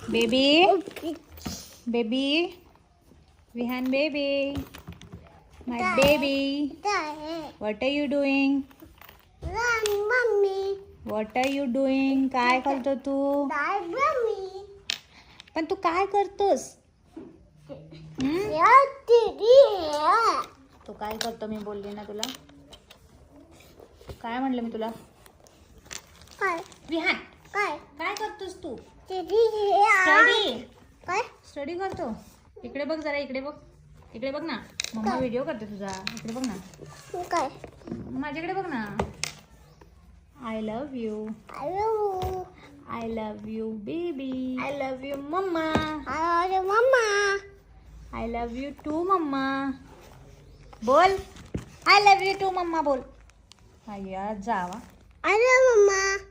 Baby, baby, Vihan baby, my baby. What are you doing? What are you doing? काय करतो तू? पण तू काय करतोस? तू काय करतो मी बोलली ना तुला? काय म्हणलं मी तुला? विहान काय करतोस तू? स्टडी करतो. इकडे बघ जरा, इकडे बघ ना. मम्मा व्हिडिओ करते तुझा. इकडे बघ ना. माझ्याकडे बघ ना. I love you. I love you baby. I love you mama. I love you too mama. बोल. I love you too mama बोल. अय्या जावा. I love mama.